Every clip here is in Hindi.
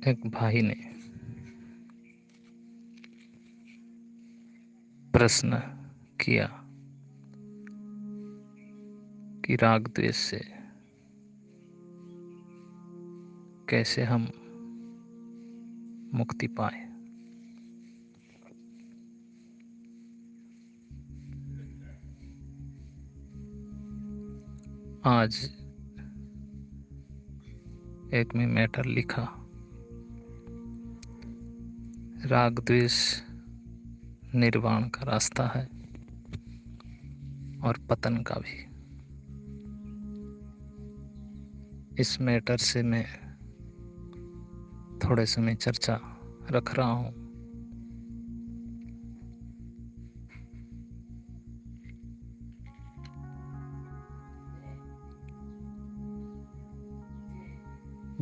एक भाई ने प्रश्न किया कि राग द्वेष से कैसे हम मुक्ति पाए। आज एक में मैटर लिखा, राग द्वेष निर्वाण का रास्ता है और पतन का भी। इस मैटर से मैं थोड़े समय चर्चा रख रहा हूँ।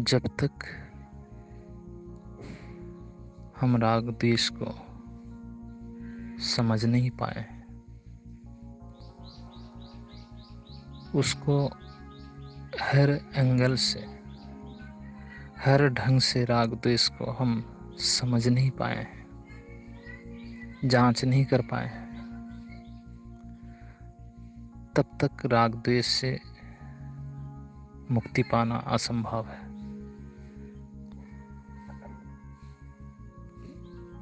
जब तक हम राग द्वेष को समझ नहीं पाए, उसको हर एंगल से, हर ढंग से राग द्वेष को हम समझ नहीं पाए हैं, जांच नहीं कर पाए हैं, तब तक राग द्वेष से मुक्ति पाना असंभव है।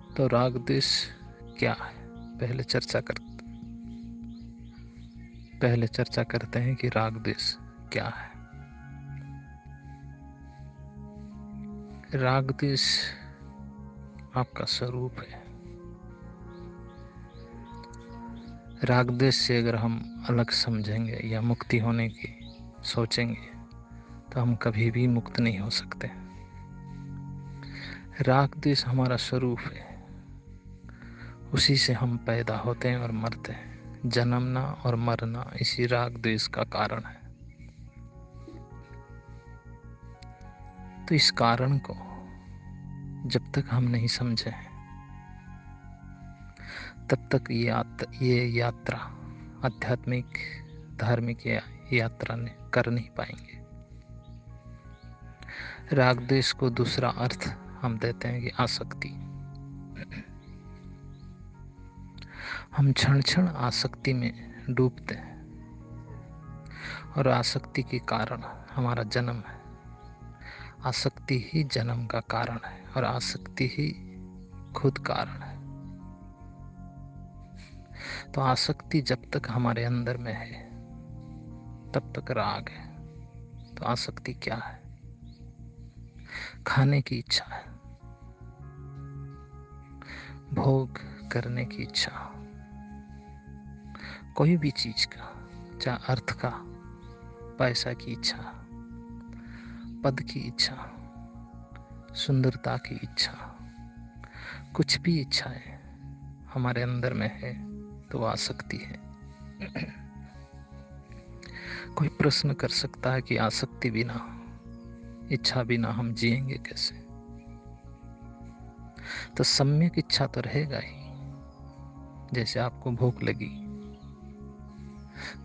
तो राग द्वेष क्या है, पहले चर्चा करते हैं कि राग द्वेष क्या है। राग द्वेष आपका स्वरूप है। राग द्वेष से अगर हम अलग समझेंगे या मुक्ति होने की सोचेंगे तो हम कभी भी मुक्त नहीं हो सकते। राग द्वेष हमारा स्वरूप है, उसी से हम पैदा होते हैं और मरते हैं। जन्मना और मरना इसी राग द्वेष का कारण है। तो इस कारण को जब तक हम नहीं समझे तब तक ये यात्रा, आध्यात्मिक धार्मिक यात्रा ने कर नहीं पाएंगे। राग द्वेष को दूसरा अर्थ हम देते हैं कि आसक्ति। हम क्षण क्षण आसक्ति में डूबते हैं और आसक्ति के कारण हमारा जन्म है। आसक्ति ही जन्म का कारण है और आसक्ति ही खुद कारण है। तो आसक्ति जब तक हमारे अंदर में है तब तक राग है। तो आसक्ति क्या है? खाने की इच्छा है, भोग करने की इच्छा, कोई भी चीज का, चाहे अर्थ का, पैसा की इच्छा, पद की इच्छा, सुंदरता की इच्छा, कुछ भी इच्छाएं हमारे अंदर में है तो आसक्ति है। कोई प्रश्न कर सकता है कि आसक्ति बिना, इच्छा बिना हम जिएंगे कैसे? तो सम्यक इच्छा तो रहेगा ही। जैसे आपको भूख लगी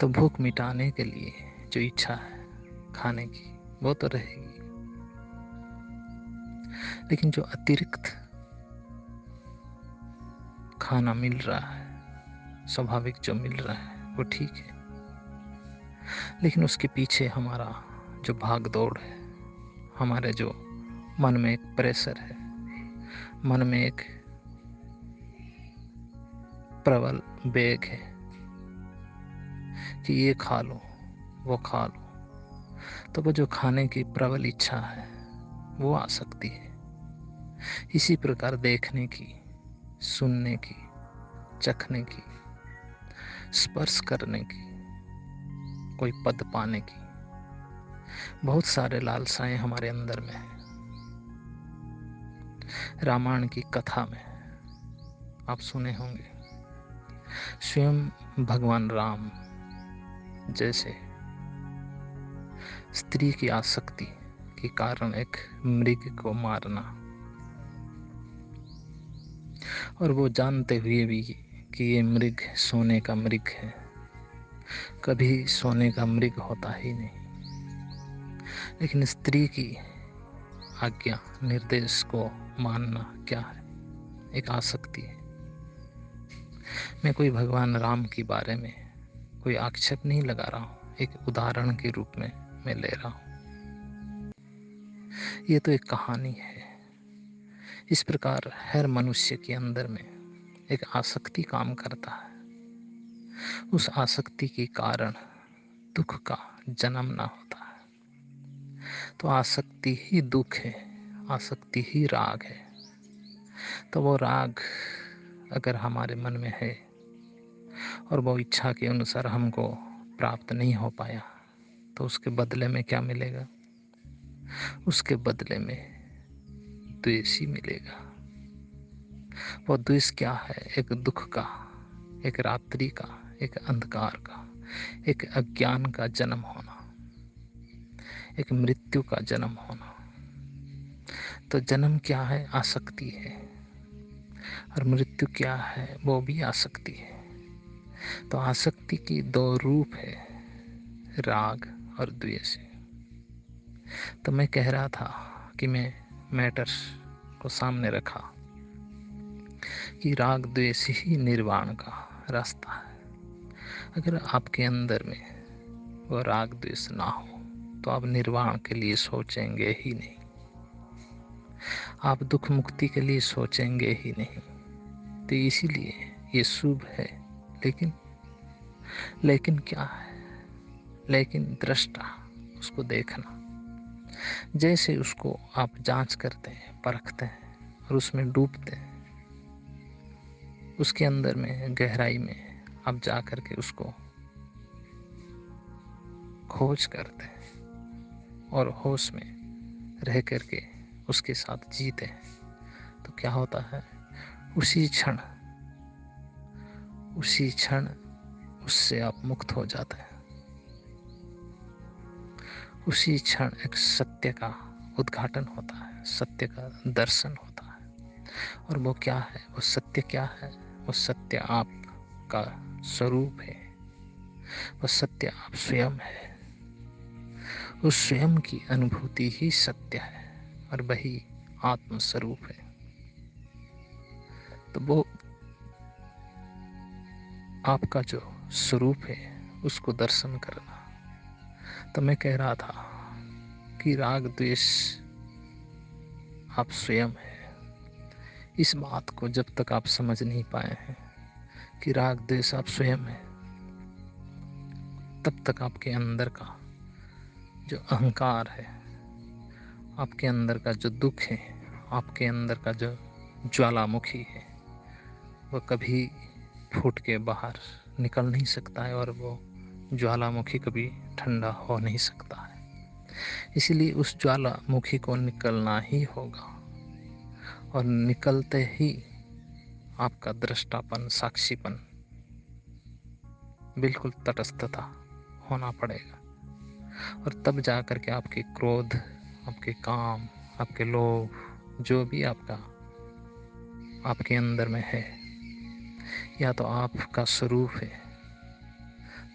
तो भूख मिटाने के लिए जो इच्छा है खाने की वो तो रहेगी, लेकिन जो अतिरिक्त खाना मिल रहा है, स्वाभाविक जो मिल रहा है वो ठीक है, लेकिन उसके पीछे हमारा जो भाग दौड़ है, हमारे जो मन में एक प्रेशर है, मन में एक प्रबल वेग है कि ये खा लो, वो खा लो, तो वो जो खाने की प्रबल इच्छा है वो आसक्ति है। इसी प्रकार देखने की, सुनने की, चखने की, स्पर्श करने की, कोई पद पाने की, बहुत सारे लालसाएं हमारे अंदर में है। रामायण की कथा में आप सुने होंगे, स्वयं भगवान राम जैसे स्त्री की आसक्ति के कारण एक मृग को मारना, और वो जानते हुए भी कि ये मृग सोने का मृग है, कभी सोने का मृग होता ही नहीं, लेकिन स्त्री की आज्ञा निर्देश को मानना क्या है? एक आसक्ति है। मैं कोई भगवान राम के बारे में कोई आक्षेप नहीं लगा रहा हूँ, एक उदाहरण के रूप में मैं ले रहा हूँ। ये तो एक कहानी है। इस प्रकार हर मनुष्य के अंदर में एक आसक्ति काम करता है। उस आसक्ति के कारण दुख का जन्म ना होता है। तो आसक्ति ही दुख है, आसक्ति ही राग है। तो वो राग अगर हमारे मन में है और वो इच्छा के अनुसार हमको प्राप्त नहीं हो पाया, तो उसके बदले में क्या मिलेगा? उसके बदले में द्वेष ही मिलेगा। वो द्वेष क्या है? एक दुख का, एक रात्रि का, एक अंधकार का, एक अज्ञान का जन्म होना, एक मृत्यु का जन्म होना। तो जन्म क्या है? आसक्ति है। और मृत्यु क्या है? वो भी आसक्ति है। तो आसक्ति की दो रूप है, राग और द्वेष। तो मैं कह रहा था कि मैं मैटर्स को सामने रखा कि राग द्वेष ही निर्वाण का रास्ता है। अगर आपके अंदर में वो राग द्वेष ना हो तो आप निर्वाण के लिए सोचेंगे ही नहीं, आप दुख मुक्ति के लिए सोचेंगे ही नहीं। तो इसीलिए ये शुभ है, लेकिन क्या है? लेकिन दृष्टा, उसको देखना। जैसे उसको आप जांच करते हैं, परखते हैं और उसमें डूबते हैं, उसके अंदर में गहराई में आप जा करके उसको खोज करते हैं और होश में रह करके उसके साथ जीते हैं, तो क्या होता है? उसी क्षण उससे आप मुक्त हो जाते हैं। उसी क्षण एक सत्य का उद्घाटन होता है, सत्य का दर्शन होता है। और वो क्या है? वो सत्य क्या है? वो सत्य आपका स्वरूप है, वो सत्य आप स्वयं है। उस स्वयं की अनुभूति ही सत्य है और वही आत्म स्वरूप है। तो वो आपका जो स्वरूप है उसको दर्शन करना। तो मैं कह रहा था कि राग द्वेष आप स्वयं है। इस बात को जब तक आप समझ नहीं पाए हैं कि राग द्वेष आप स्वयं है, तब तक आपके अंदर का जो अहंकार है, आपके अंदर का जो दुख है, आपके अंदर का जो ज्वालामुखी है, वो कभी फूट के बाहर निकल नहीं सकता है और वो ज्वालामुखी कभी ठंडा हो नहीं सकता है। इसीलिए उस ज्वालामुखी को निकलना ही होगा और निकलते ही आपका दृष्टापन, साक्षीपन, बिल्कुल तटस्थता होना पड़ेगा। और तब जा कर के आपके क्रोध, आपके काम, आपके लोभ, जो भी आपके अंदर में है, या तो आपका स्वरूप है,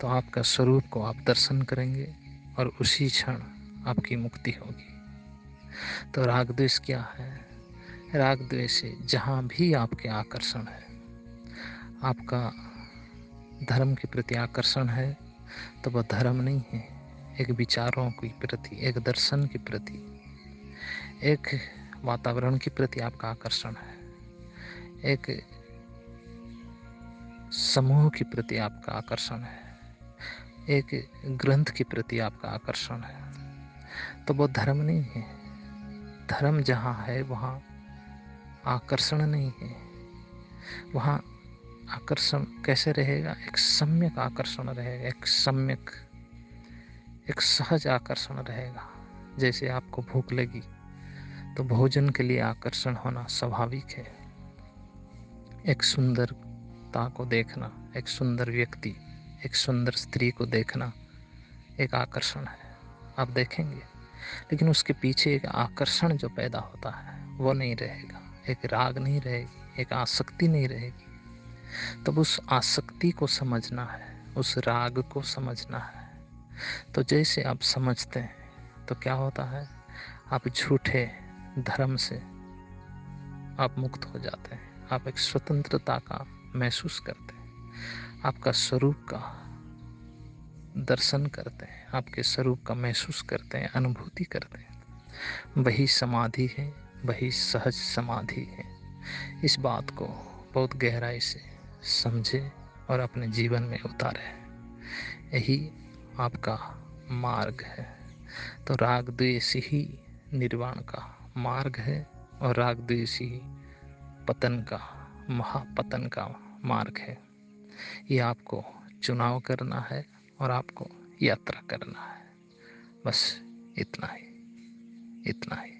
तो आपका स्वरूप को आप दर्शन करेंगे और उसी क्षण आपकी मुक्ति होगी। तो राग द्वेष क्या है? राग द्वेष से जहाँ भी आपके आकर्षण है, आपका धर्म के प्रति आकर्षण है, तो वह धर्म नहीं है, एक विचारों के प्रति, एक दर्शन के प्रति, एक वातावरण के प्रति आपका आकर्षण है, एक समूह के प्रति आपका आकर्षण है, एक ग्रंथ के प्रति आपका आकर्षण है, तो वो धर्म नहीं है। धर्म जहाँ है वहाँ आकर्षण नहीं है। वहाँ आकर्षण कैसे रहेगा? एक सम्यक आकर्षण रहेगा, एक सहज आकर्षण रहेगा। जैसे आपको भूख लगी तो भोजन के लिए आकर्षण होना स्वाभाविक है। एक सुंदरता को देखना, एक सुंदर व्यक्ति, एक सुंदर स्त्री को देखना एक आकर्षण है, आप देखेंगे। लेकिन उसके पीछे एक आकर्षण जो पैदा होता है वो नहीं रहेगा, एक राग नहीं रहेगी, एक आसक्ति नहीं रहेगी। तब उस आसक्ति को समझना है, उस राग को समझना है। तो जैसे आप समझते हैं तो क्या होता है? आप झूठे धर्म से आप मुक्त हो जाते हैं। आप एक स्वतंत्रता का महसूस करते हैं। आपका स्वरूप का दर्शन करते हैं, आपके स्वरूप का महसूस करते हैं, अनुभूति करते हैं। वही समाधि है, वही सहज समाधि है। इस बात को बहुत गहराई से समझे और अपने जीवन में उतारे। यही आपका मार्ग है। तो राग द्वेष ही निर्वाण का मार्ग है और राग द्वेष ही पतन का, महापतन का मार्ग है। ये आपको चुनाव करना है और आपको यात्रा करना है। बस इतना ही, इतना ही।